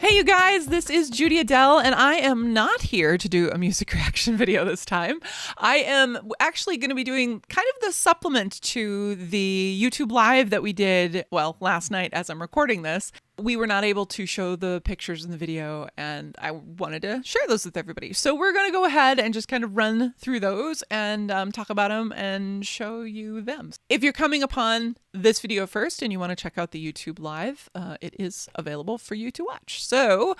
Hey you guys, this is Judy Adele, and I am not here to do a music reaction video this time. I am actually going to be doing kind of the supplement to the YouTube live that we did, well, last night as I'm recording this. We were not able to show the pictures in the video, and I wanted to share those with everybody. So we're going to go ahead and just kind of run through those and talk about them and show you them. If you're coming upon this video first and you want to check out the YouTube live, it is available for you to watch. So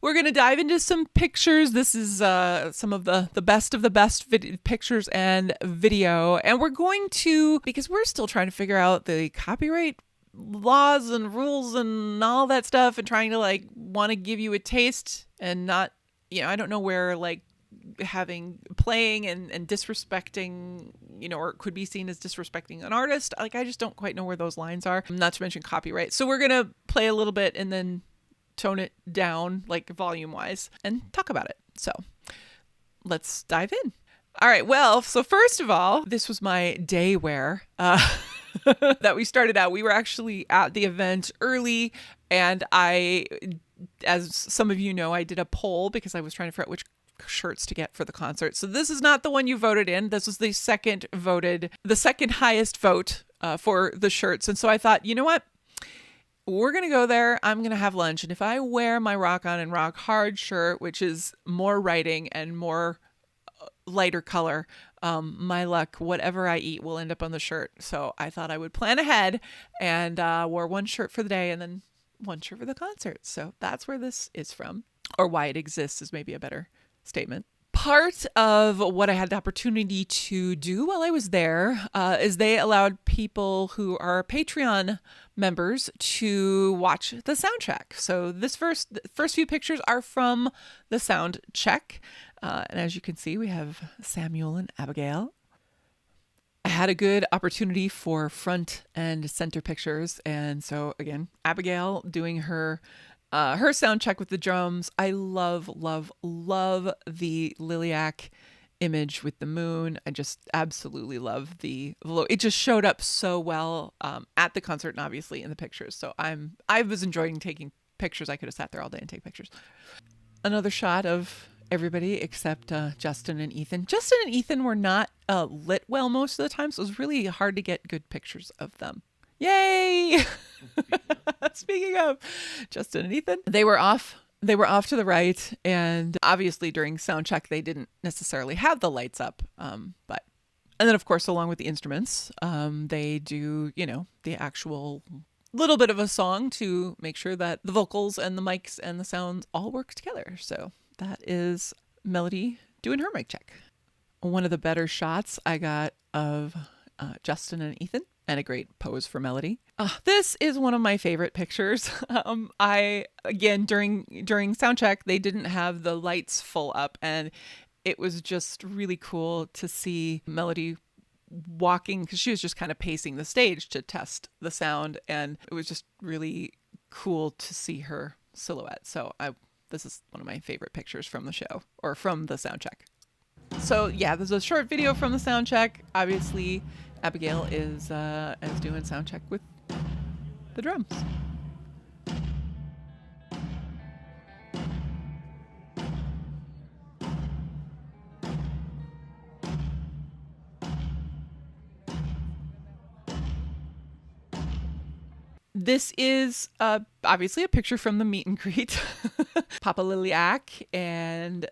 we're going to dive into some pictures. This is some of the best of the best pictures and video. And we're going to, because we're still trying to figure out the copyright laws and rules and all that stuff, and trying to want to give you a taste and not, I don't know where playing and disrespecting, or it could be seen as disrespecting an artist. I just don't quite know where those lines are, not to mention copyright. So we're going to play a little bit and then tone it down, volume wise, and talk about it. So let's dive in. All right. Well, so first of all, this was my day wear, that we started out. We were actually at the event early, and as some of you know, I did a poll because I was trying to figure out which shirts to get for the concert. So this is not the one you voted in. This was the second highest vote for the shirts. And so I thought, you know what? We're going to go there. I'm going to have lunch. And if I wear my Rock On and Rock Hard shirt, which is more writing and more lighter color, my luck, whatever I eat will end up on the shirt. So I thought I would plan ahead and wore one shirt for the day and then one shirt for the concert. So that's where this is from, or why it exists is maybe a better statement. Part of what I had the opportunity to do while I was there is they allowed people who are Patreon members to watch the soundcheck. So this first few pictures are from the soundcheck. And as you can see, we have Samuel and Abigail. I had a good opportunity for front and center pictures. And so again, Abigail doing her sound check with the drums. I love, love, love the Liliac image with the moon. I just absolutely love it just showed up so well at the concert and obviously in the pictures. So I was enjoying taking pictures. I could have sat there all day and take pictures. Another shot of everybody except Justin and Ethan. Justin and Ethan were not lit well most of the time, so it was really hard to get good pictures of them. Yay! Speaking of Justin and Ethan, they were off to the right, and obviously during soundcheck they didn't necessarily have the lights up, and then of course along with the instruments, they do the actual little bit of a song to make sure that the vocals and the mics and the sounds all work together. So that is Melody doing her mic check. One of the better shots I got of Justin and Ethan, and a great pose for Melody. This is one of my favorite pictures. During soundcheck, they didn't have the lights full up, and it was just really cool to see Melody walking, because she was just kind of pacing the stage to test the sound, and it was just really cool to see her silhouette. So this is one of my favorite pictures from the show, or from the soundcheck. So yeah, there's a short video from the soundcheck. Obviously, Abigail is doing soundcheck with the drums. This is obviously a picture from the meet and greet. Papa Liliac and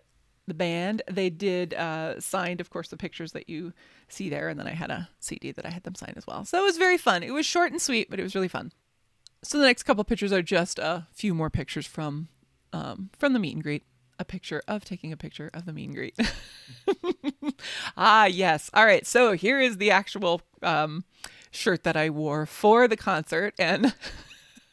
the band, they did signed, of course, the pictures that you see there, and then I had a CD that I had them sign as well. So it was very fun. It was short and sweet, but it was really fun. So the next couple of pictures are just a few more pictures from the meet and greet. Taking a picture of the meet and greet. Yes. All right. So here is the actual shirt that I wore for the concert, and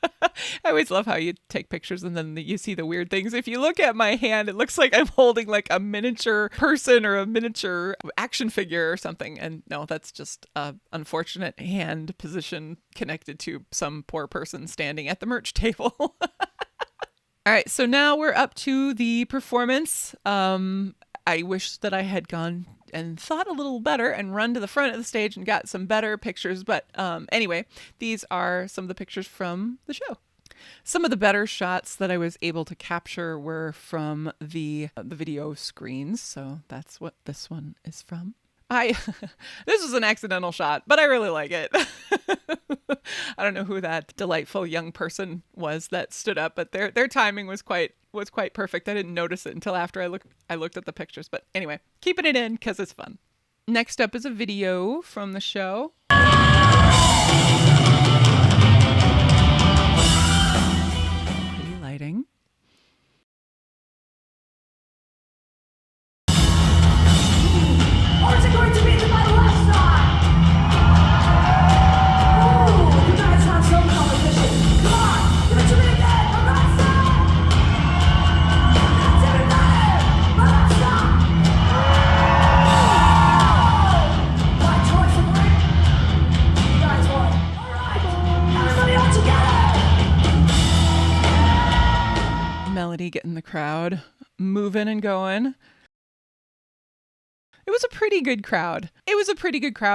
I always love how you take pictures and then you see the weird things. If you look at my hand, it looks like I'm holding a miniature person or a miniature action figure or something. And no, that's just an unfortunate hand position connected to some poor person standing at the merch table. All right, so now we're up to the performance. I wish that I had gone and thought a little better and run to the front of the stage and got some better pictures. But anyway, these are some of the pictures from the show. Some of the better shots that I was able to capture were from the video screens. So that's what this one is from. This was an accidental shot, but I really like it. I don't know who that delightful young person was that stood up, but their timing was quite perfect. I didn't notice it until after I looked at the pictures. But anyway, keeping it in because it's fun. Next up is a video from the show. Pretty lighting. Or is it going to be to my left side? Ooh, you guys have some competition. Come on, give it to me again, my right side. That's everybody, my left side. My choice of ring. You guys won. All right, everybody all together. Melody getting the crowd moving and going. It was a pretty good crowd.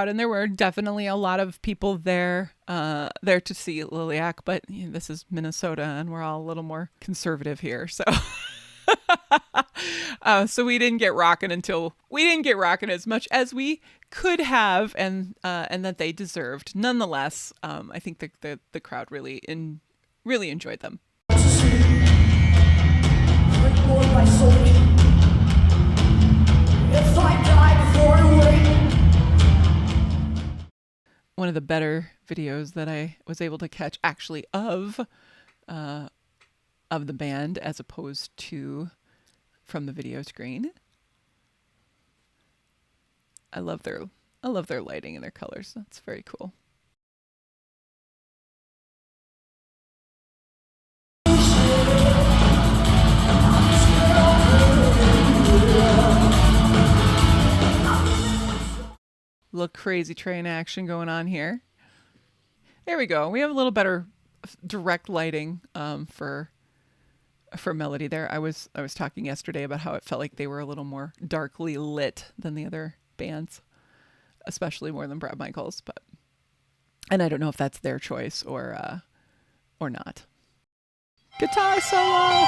And there were definitely a lot of people there to see Liliac, but this is Minnesota and we're all a little more conservative here. So so we didn't get rocking as much as we could have and that they deserved. Nonetheless, I think the crowd really enjoyed them. My soul. If I die before I wake. One of the better videos that I was able to catch actually of the band as opposed to from the video screen. I love their lighting and their colors. That's very cool. Little crazy train action going on here. There we go. We have a little better direct lighting for Melody there. I was talking yesterday about how it felt like they were a little more darkly lit than the other bands, especially more than Bret Michaels, and I don't know if that's their choice or not. Guitar solo.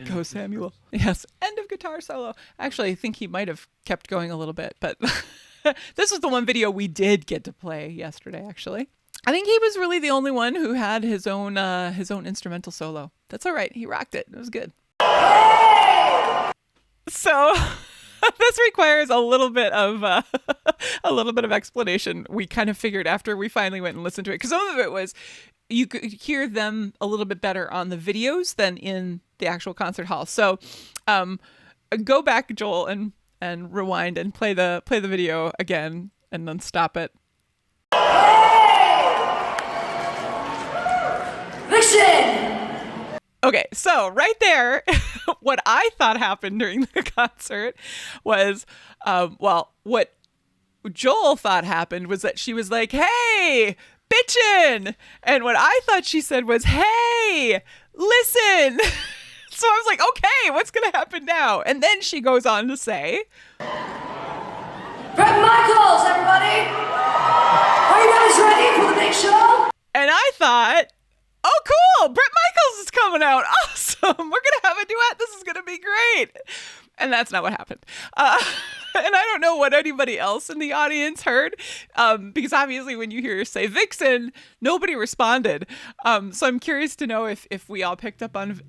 Go Samuel. Yes, end of guitar solo. Actually, I think he might have kept going a little bit, but this was the one video we did get to play yesterday, actually. I think he was really the only one who had his own instrumental solo. That's all right. He rocked it. It was good. So this requires a little bit of explanation. We kind of figured after we finally went and listened to it, because some of it was you could hear them a little bit better on the videos than in the actual concert hall. So go back, Joel, and rewind and play the video again and then stop it. Vixen! Okay, so right there, what I thought happened during the concert was, what Joel thought happened was that she was like, "Hey, bitchin'!" And what I thought she said was, "Hey, listen!" So I was like, okay, what's going to happen now? And then she goes on to say, Bret Michaels, everybody! Are you guys ready for the big show? And I thought, oh, cool, Bret Michaels is coming out. Awesome. We're going to have a duet. This is going to be great. And that's not what happened. And I don't know what anybody else in the audience heard, because obviously when you hear her say Vixen, nobody responded. So I'm curious to know if we all picked up on,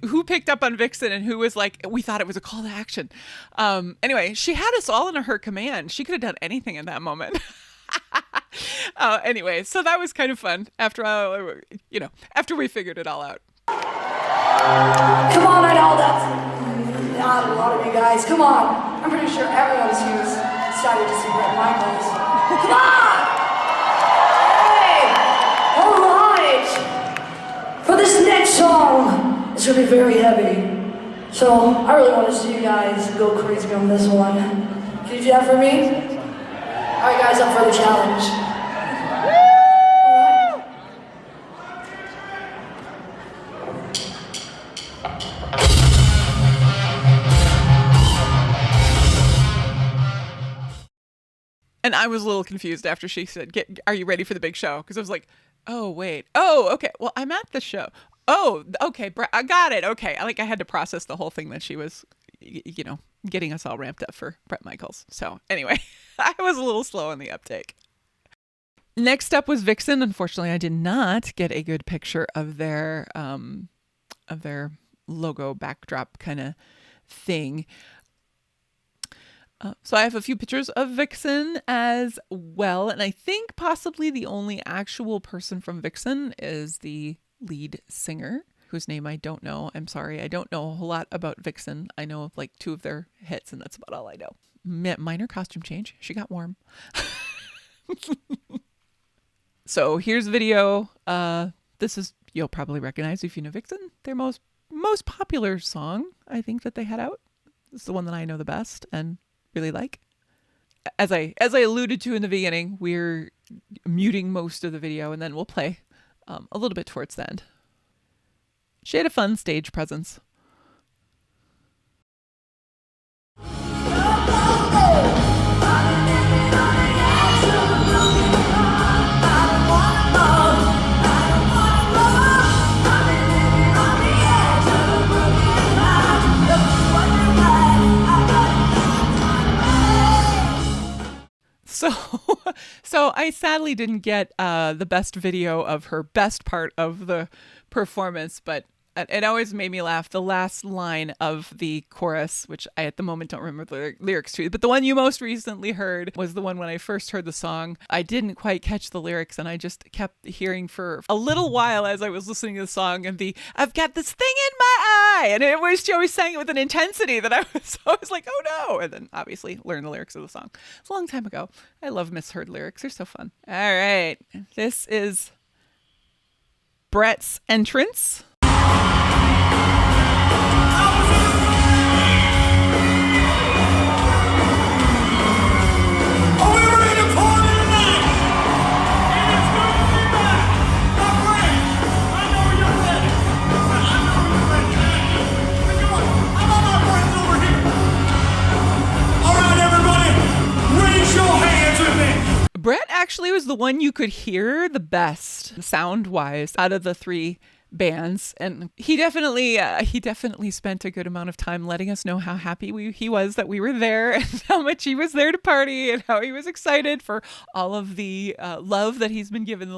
who picked up on Vixen and who was like, we thought it was a call to action. Anyway, she had us all under her command. She could have done anything in that moment. Anyway, so that was kind of fun after we figured it all out. Come on, I know that's not a lot of you guys. Come on. I'm pretty sure everyone's here is excited to see Bret Michaels. Come on! Hey! All right! For this next song, it's going to be very heavy. So I really want to see you guys go crazy on this one. Can you do that for me? All right, guys, up for the challenge. And I was a little confused after she said, are you ready for the big show? Because I was like, oh, wait. Oh, okay. Well, I'm at the show. Oh, okay. I got it. Okay. I had to process the whole thing that she was, getting us all ramped up for Bret Michaels. So anyway, I was a little slow on the uptake. Next up was Vixen. Unfortunately, I did not get a good picture of their logo backdrop kind of thing. So I have a few pictures of Vixen as well. And I think possibly the only actual person from Vixen is the lead singer, whose name I don't know. I'm sorry. I don't know a whole lot about Vixen. I know of like 2 of their hits, and that's about all I know. Minor costume change. She got warm. So here's video. This is, you'll probably recognize if you know Vixen, their most popular song, I think, that they had out. It's the one that I know the best and really like. As I alluded to in the beginning, we're muting most of the video, and then we'll play a little bit towards the end. She had a fun stage presence. So I sadly didn't get the best video of her best part of the performance, but it always made me laugh. The last line of the chorus, which I at the moment don't remember the lyrics to, but the one you most recently heard was the one when I first heard the song. I didn't quite catch the lyrics, and I just kept hearing for a little while as I was listening to the song, and I've got this thing in my eye, and she always sang it with an intensity that I was like, oh no, and then obviously learned the lyrics of the song. It's a long time ago. I love misheard lyrics. They're so fun. All right. This is Bret's entrance. Bret actually was the one you could hear the best sound-wise out of the 3 bands, and he definitely spent a good amount of time letting us know how happy he was that we were there, and how much he was there to party, and how he was excited for all of the love that he's been given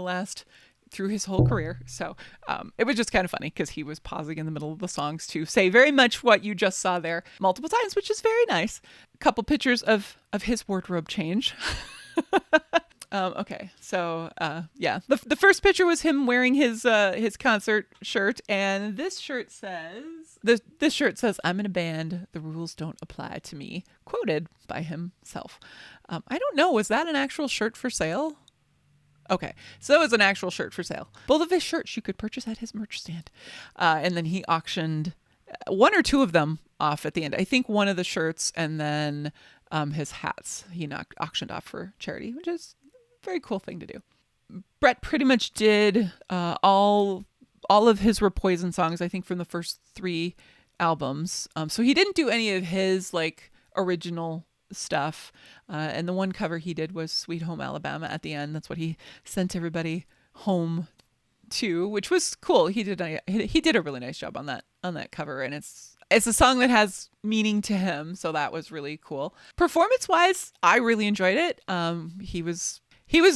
through his whole career. So it was just kind of funny because he was pausing in the middle of the songs to say very much what you just saw there multiple times, which is very nice. A couple pictures of his wardrobe change. Okay, so yeah, the first picture was him wearing his concert shirt, and this shirt says "I'm in a band. The rules don't apply to me." Quoted by himself. I don't know. Was that an actual shirt for sale? Okay, so it was an actual shirt for sale. Both of his shirts you could purchase at his merch stand, and then he auctioned 1 or 2 of them off at the end. I think one of the shirts, and then his hats he auctioned off for charity, which is a very cool thing to do. Bret pretty much did all of his Repoison songs, I think, from the first 3 albums. So he didn't do any of his like original stuff. And the one cover he did was Sweet Home Alabama at the end. That's what he sent everybody home to, which was cool. He did a really nice job on that cover, and it's it's a song that has meaning to him, so that was really cool. Performance-wise, I really enjoyed it. He was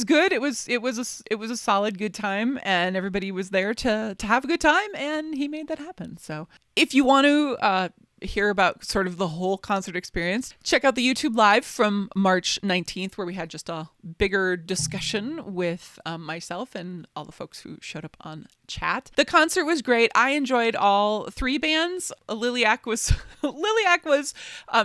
good. It was a solid good time, and everybody was there to have a good time, and he made that happen. So if you want to hear about sort of the whole concert experience, check out the YouTube live from March 19th, where we had just a bigger discussion with myself and all the folks who showed up on chat. The concert was great. I enjoyed all three bands. Liliac was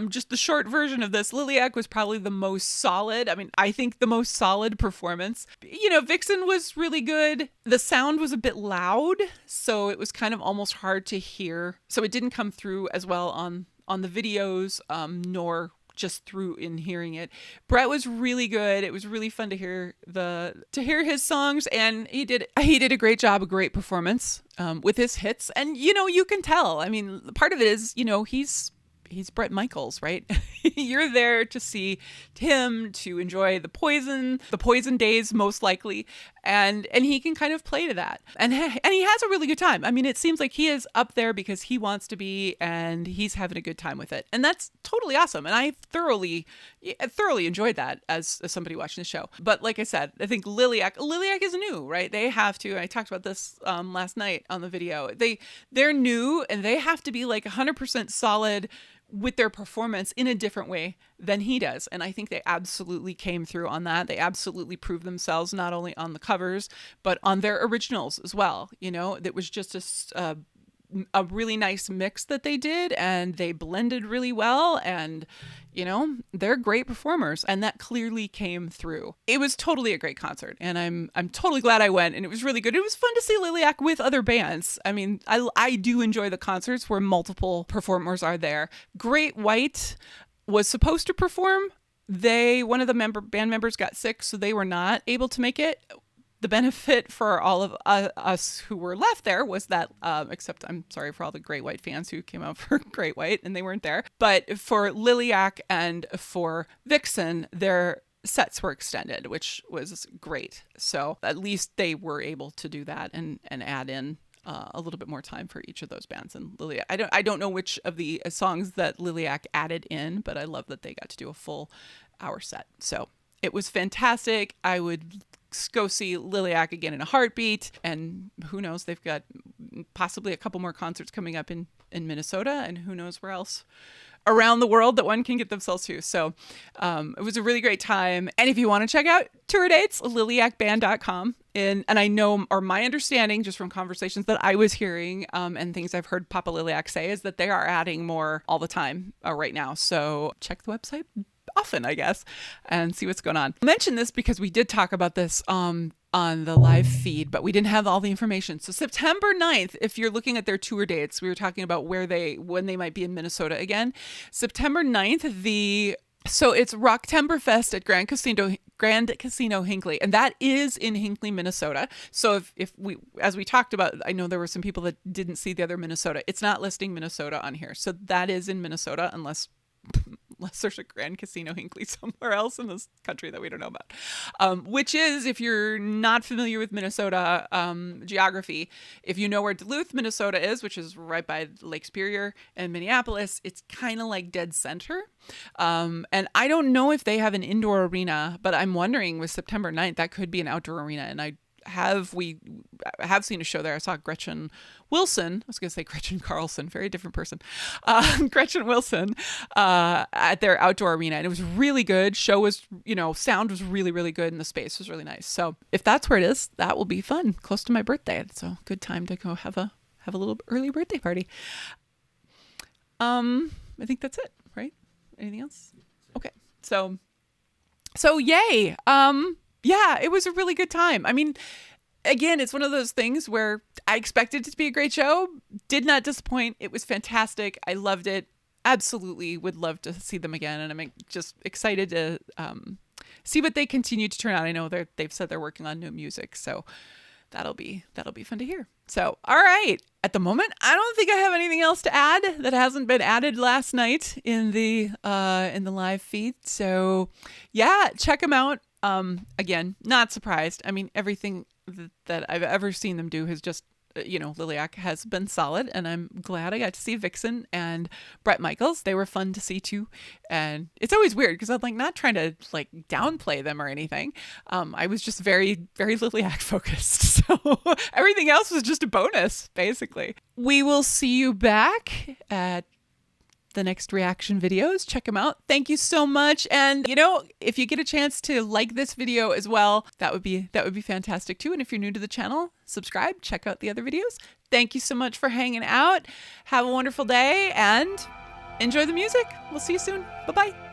just the short version of this. Liliac was probably the most solid. I mean, I think the most solid performance. Vixen was really good. The sound was a bit loud, so it was kind of almost hard to hear. So it didn't come through as well on the videos, nor just through in hearing it. Bret was really good. It was really fun to hear his songs, and he did a great job, a great performance with his hits. And you can tell. I mean, part of it is he's Bret Michaels, right? You're there to see him, to enjoy the Poison days most likely, and he can kind of play to that, and he has a really good time. I mean, it seems like he is up there because he wants to be, and he's having a good time with it, and that's totally awesome. And I thoroughly enjoyed that as somebody watching the show. But like I said, I think Liliac is new, right? They have to. I talked about this last night on the video. They're new, and they have to be like 100% solid with their performance in a different way than he does. And I think they absolutely came through on that. They absolutely proved themselves, not only on the covers, but on their originals as well. That was just a really nice mix that they did, and they blended really well, and they're great performers, and that clearly came through. It was totally a great concert, and I'm totally glad I went, and it was really good. It was fun to see Liliac with other bands. I mean, I do enjoy the concerts where multiple performers are there. Great White was supposed to perform. One of the band members got sick, so they were not able to make it. The benefit for all of us who were left there was that, except I'm sorry for all the Great White fans who came out for Great White and they weren't there, but for Liliac and for Vixen, their sets were extended, which was great. So at least they were able to do that and add in a little bit more time for each of those bands. And Liliac, I don't know which of the songs that Liliac added in, but I love that they got to do a full hour set. So it was fantastic. I would go see Liliac again in a heartbeat, and who knows, they've got possibly a couple more concerts coming up in Minnesota, and who knows where else around the world that one can get themselves to. So it was a really great time. And if you want to check out tour dates, liliacband.com. And I know, or my understanding just from conversations that I was hearing and things I've heard Papa Liliac say, is that they are adding more all the time right now. So check the website often, I guess, and see what's going on. I mentioned this because we did talk about this on the live feed, but we didn't have all the information. So September 9th, if you're looking at their tour dates, we were talking about when they might be in Minnesota again. September 9th, so it's Rocktoberfest at Grand Casino Hinckley, and that is in Hinckley, Minnesota. So if we, as we talked about, I know there were some people that didn't see the other Minnesota. It's not listing Minnesota on here. So that is in Minnesota, unless there's a Grand Casino Hinckley somewhere else in this country that we don't know about. Which is, if you're not familiar with Minnesota geography, if you know where Duluth, Minnesota is, which is right by Lake Superior and Minneapolis, it's kind of like dead center. And I don't know if they have an indoor arena, but I'm wondering with September 9th, that could be an outdoor arena. And I have seen a show there. I saw Gretchen Wilson. I was going to say Gretchen Carlson, very different person. Gretchen Wilson at their outdoor arena, and it was really good. Show was, sound was really, really good, and the space was really nice. So if that's where it is, that will be fun. Close to my birthday, so good time to go have a little early birthday party. I think that's it, right? Anything else? Okay, so yay. Yeah, it was a really good time. I mean, again, it's one of those things where I expected it to be a great show. Did not disappoint. It was fantastic. I loved it. Absolutely would love to see them again. And I'm just excited to see what they continue to turn out. I know they've said they're working on new music, so that'll be fun to hear. So, all right. At the moment, I don't think I have anything else to add that hasn't been added last night in the live feed. So, yeah, check them out. Again, not surprised. I mean, everything that I've ever seen them do has just Liliac has been solid, and I'm glad I got to see Vixen and Bret Michaels. They were fun to see too. And it's always weird because I'm like not trying to like downplay them or anything. I was just very, very Liliac focused. So everything else was just a bonus, basically. We will see you back at the next reaction videos. Check them out. Thank you so much. And if you get a chance to like this video as well, that would be fantastic too. And if you're new to the channel, subscribe, check out the other videos. Thank you so much for hanging out. Have a wonderful day and enjoy the music. We'll see you soon. Bye-bye.